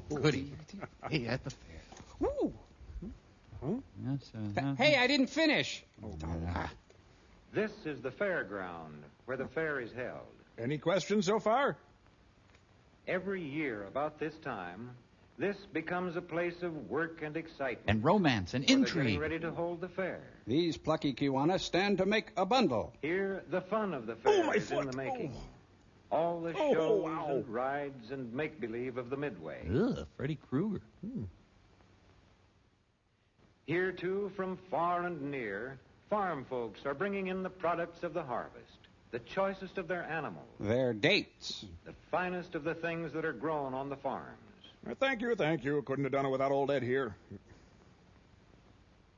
Goody. Hey, at the fair. Woo! Yes, Hey, I didn't finish. This is the fairground, where the fair is held. Any questions so far? Every year about this time, this becomes a place of work and excitement. And romance and They're intrigue. getting ready to hold the fair. These plucky Kiwanis stand to make a bundle. Here, the fun of the fair my is in foot. the making. All the shows and rides and make-believe of the Midway. Ugh, Freddy Krueger. Here, too, from far and near, farm folks are bringing in the products of the harvest, the choicest of their animals, Their dates. the finest of the things that are grown on the farms. Thank you. Couldn't have done it without old Ed here.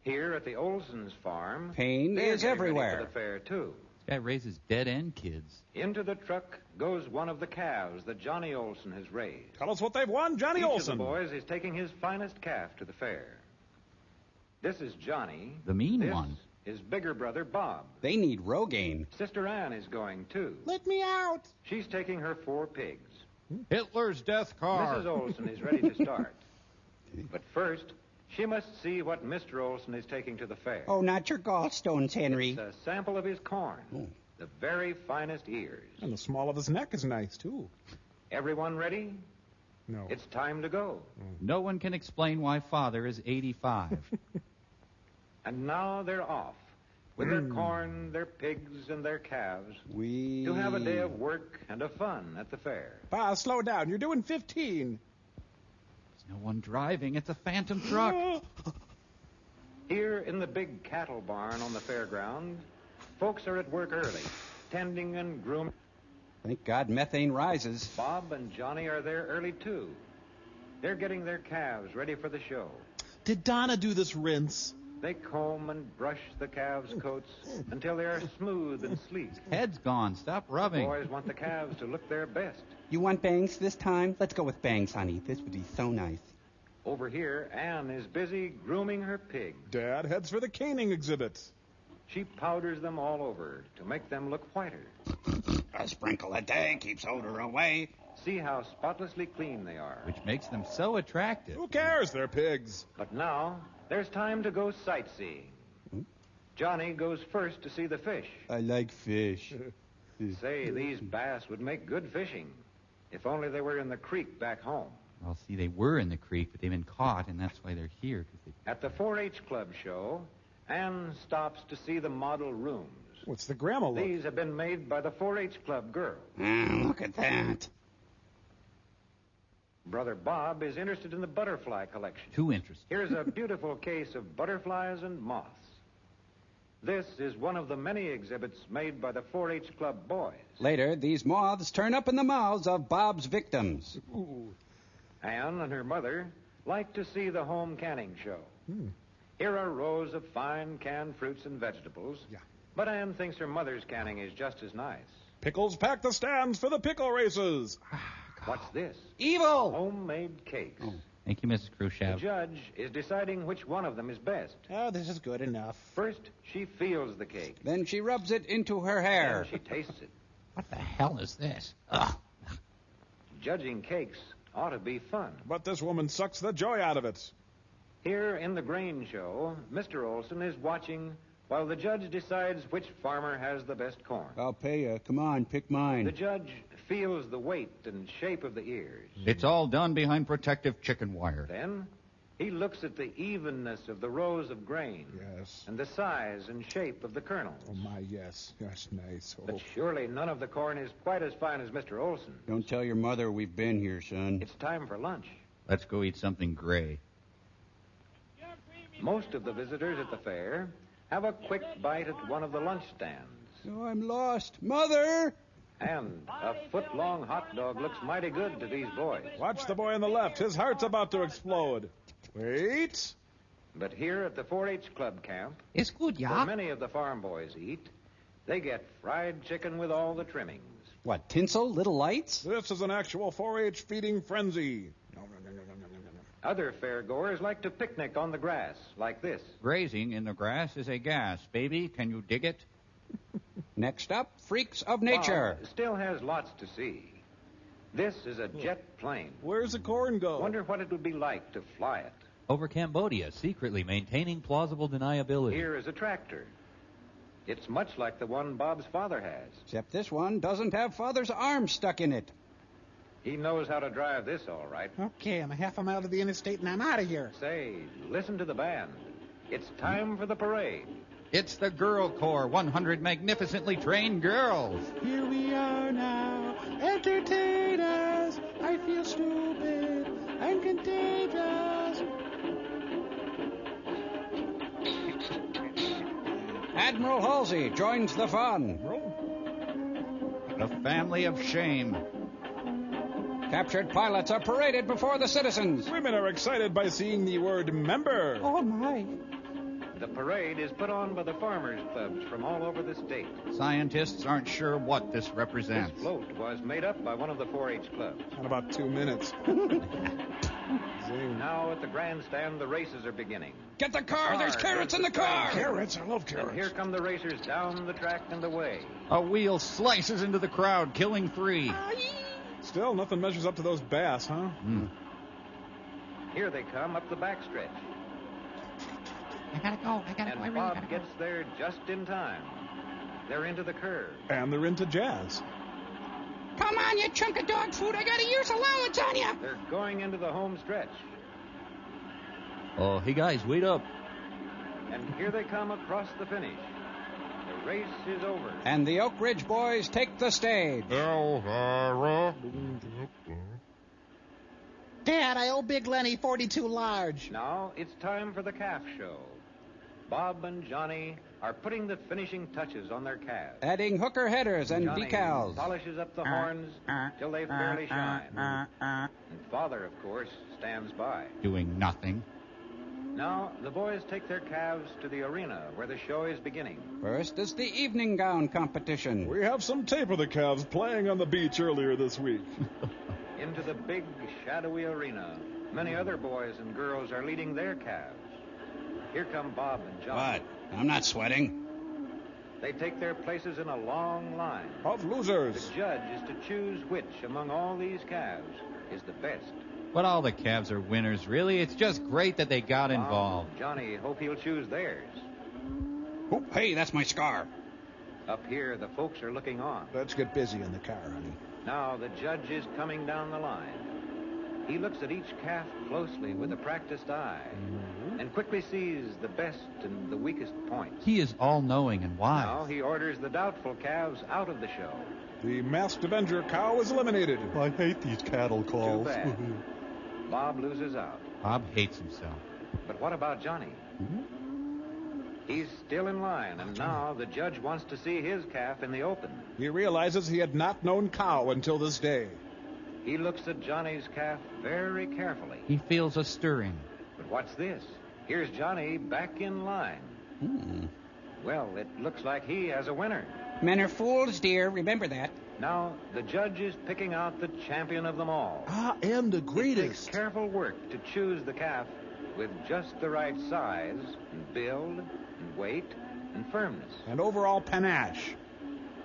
Here at the Olsen's farm, Pain they're is getting ready everywhere. for the fair, too. This guy raises dead-end kids. Into the truck goes one of the calves that Johnny Olsen has raised. Tell us what they've won, Johnny Each Olsen. of the boys is taking his finest calf to the fair. This is Johnny. The mean This one. is bigger brother Bob. They need Rogaine. Sister Ann is going, too. Let me out. She's taking her 4 pigs. Hitler's death Mrs. Olsen is ready to start. But first, she must see what Mr. Olsen is taking to the fair. Oh, not your gallstones, Henry. It's a sample of his corn. The very finest ears. And the small of his neck is nice, too. Everyone ready? No. It's time to go. No one can explain why Father is 85. And now they're off. With their corn, their pigs, and their calves. To have a day of work and of fun at the fair. Pa, slow down. You're doing 15. There's no one driving. It's a phantom truck. Here in the big cattle barn on the fairground, folks are at work early, tending and grooming. Thank God methane rises. Bob and Johnny are there early, too. They're getting their calves ready for the show. Did Donna do this rinse? They comb and brush the calves' coats until they are smooth and sleek. Head's gone. Stop rubbing. Boys want the calves to look their best. You want bangs this time? Let's go with bangs, honey. This would be so nice. Over here, Ann is busy grooming her pig. Dad heads for the caning exhibit. She powders them all over to make them look whiter. A sprinkle a day keeps odor away. See how spotlessly clean they are. Which makes them so attractive. Who cares? They're pigs. But now, there's time to go sightseeing. Johnny goes first to see the fish. I like fish. Say, these bass would make good fishing. If only they were in the creek back home. Well, see, they were in the creek, but they've been caught, and that's why they're here. At the 4-H Club show, Ann stops to see the model rooms. What's the grandma look? These have been made by the 4-H Club girls. Look at that. Brother Bob is interested in the butterfly collection. Too interesting. Here's a beautiful case of butterflies and moths. This is one of the many exhibits made by the 4-H Club boys. Later, these moths turn up in the mouths of Bob's victims. Ooh. Ann and her mother like to see the home canning show. Here are rows of fine canned fruits and vegetables. Yeah. But Ann thinks her mother's canning is just as nice. Pickles pack the stands for the pickle races. What's this? Evil! Homemade cakes. Thank you, Mrs. The Khrushchev. judge is deciding which one of them is best. Oh, this is good enough. First, she feels the cake. Then she rubs it into her hair. Then she tastes it. What the hell is this? Ugh. Judging cakes ought to be fun. But this woman sucks the joy out of it. Here in the grain show, Mr. Olsen is watching while the judge decides which farmer has the best corn. I'll pay you. Come on, pick mine. The judge feels the weight and shape of the ears. It's all done behind protective chicken wire. Then he looks at the evenness of the rows of grain. Yes. And the size and shape of the kernels. Oh, my, yes. That's nice. Oh. But surely none of the corn is quite as fine as Mr. Olsen. Don't tell your mother we've been here, son. It's time for lunch. Let's go eat something gray. Most of the visitors at the fair have a quick bite at one of the lunch stands. Oh, I'm lost. Mother! And a foot-long hot dog looks mighty good to these boys. Watch the boy on the left. His heart's about to explode. Wait. But here at the 4-H Club camp, It's good, where many of the farm boys eat, they get fried chicken with all the trimmings. What, tinsel? Little lights? This is an actual 4-H feeding frenzy. No, no, no, no, no, no, no. Other fairgoers like to picnic on the grass, like this. Grazing in the grass is a gas. Baby, can you dig it? Next up, freaks of nature. Bob still has lots to see. This is a jet plane. Where's the corn go? Wonder what it would be like to fly it. Over Cambodia, secretly maintaining plausible deniability. Here is a tractor. It's much like the one Bob's father has. Except this one doesn't have Father's arm stuck in it. He knows how to drive this all right. Okay, I'm a half a mile to the interstate and I'm out of here. Say, listen to the band. It's time for the parade. It's the Girl Corps, 100 magnificently trained girls. Here we are now, entertain us. I feel stupid and contagious. Admiral Halsey joins the fun. A family of shame. Captured pilots are paraded before the citizens. Women are excited by seeing the word member. Oh, my. The parade is put on by the farmers' clubs from all over the state. Scientists aren't sure what this represents. This float was made up by one of the 4-H clubs. In about 2 minutes. Zing. Now at the grandstand, the races are beginning. Get the car, there's carrots in the car. Carrots, I love And carrots. here come the racers down the track and away. A wheel slices into the crowd, killing 3. Still, nothing measures up to those bass, huh? Here they come up the backstretch. I gotta go. And Bob gets there just in time. They're into the curve. And they're into jazz. Come on, you chunk of dog food. I got a year's allowance on you. They're going into the home stretch. Oh, hey guys, wait up. And here they come across the finish. The race is over. And the Oak Ridge boys take the stage. Dad, I owe Big Lenny 42 large. Now it's time for the calf show. Bob and Johnny are putting the finishing touches on their calves. Adding hooker headers and Johnny decals. polishes up the horns till they fairly shine. And Father, of course, stands by. Doing nothing. Now the boys take their calves to the arena where the show is beginning. First is the evening gown competition. We have some tape of the calves playing on the beach earlier this week. Into the big, shadowy arena, many other boys and girls are leading their calves. Here come Bob and John. What? I'm not sweating. They take their places in a long line. Of losers. The judge is to choose which among all these calves is the best. But all the calves are winners, really. It's just great that they got involved. Johnny hope he'll choose theirs. Oh, hey, that's my scar. Up here, the folks are looking on. Let's get busy in the car, honey. Now the judge is coming down the line. He looks at each calf closely with a practiced eye and quickly sees the best and the weakest points. He is all-knowing and wise. Now he orders the doubtful calves out of the show. The Masked Avenger cow is eliminated. I hate these cattle Too bad. Bob loses out. Bob hates himself. But what about Johnny? He's still in line, and now the judge wants to see his calf in the open. He realizes he had not known cow until this day. He looks at Johnny's calf very carefully. He feels a stirring. But what's this? Here's Johnny back in line. Well, it looks like he has a winner. Men are fools, dear. Remember that. Now, the judge is picking out the champion of them all. I am the It takes greatest. careful work to choose the calf with just the right size and build and weight and firmness. And overall panache.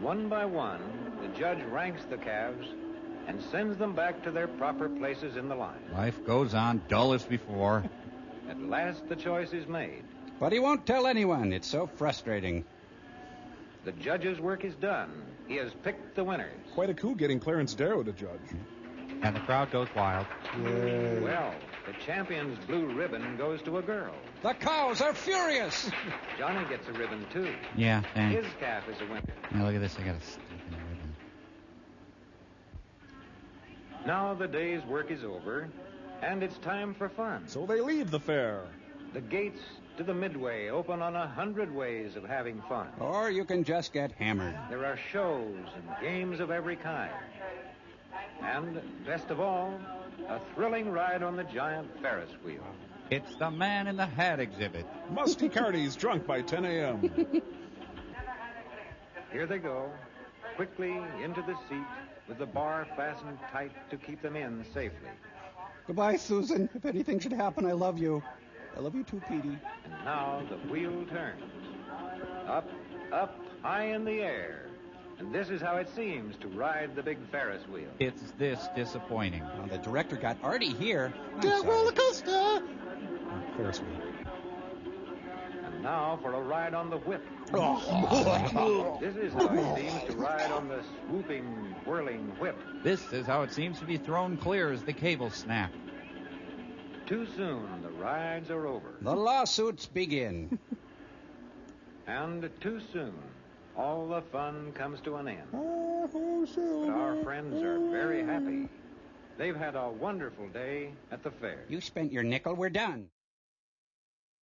One by one, the judge ranks the calves and sends them back to their proper places in the line. Life goes on dull as before. At last, the choice is made. But he won't tell anyone. It's so frustrating. The judge's work is done. He has picked the winners. Quite a coup getting Clarence Darrow to judge. And the crowd goes wild. Well, the champion's blue ribbon goes to a girl. The cows are furious. Johnny gets a ribbon, too. Yeah, thanks. His calf is a winner. Now look at this. I got a stick in the ribbon. Now the day's work is over, and it's time for fun. So they leave the fair. The gates to the Midway open on 100 ways of having fun. Or you can just get hammered. There are shows and games of every kind. And, best of all, a thrilling ride on the giant Ferris wheel. It's the Man in the Hat exhibit. Musty Carney's drunk by 10 a.m. Here they go, quickly into the seat, with the bar fastened tight to keep them in safely. Goodbye, Susan. If anything should happen, I love you. I love you too, Petey. And now the wheel turns. Up, up, high in the air. And this is how it seems to ride the big Ferris wheel. It's this disappointing. Well, the director got Artie here. Get roller coaster! Oh, Ferris wheel. And now for a ride on the whip. Oh. This is how it seems to ride on the swooping, whirling whip. This is how it seems to be thrown clear as the cables snap. Too soon, the rides are over. The lawsuits begin. And too soon, all the fun comes to an end. Oh, But our friends are very happy. They've had a wonderful day at the fair. You spent your nickel. We're done.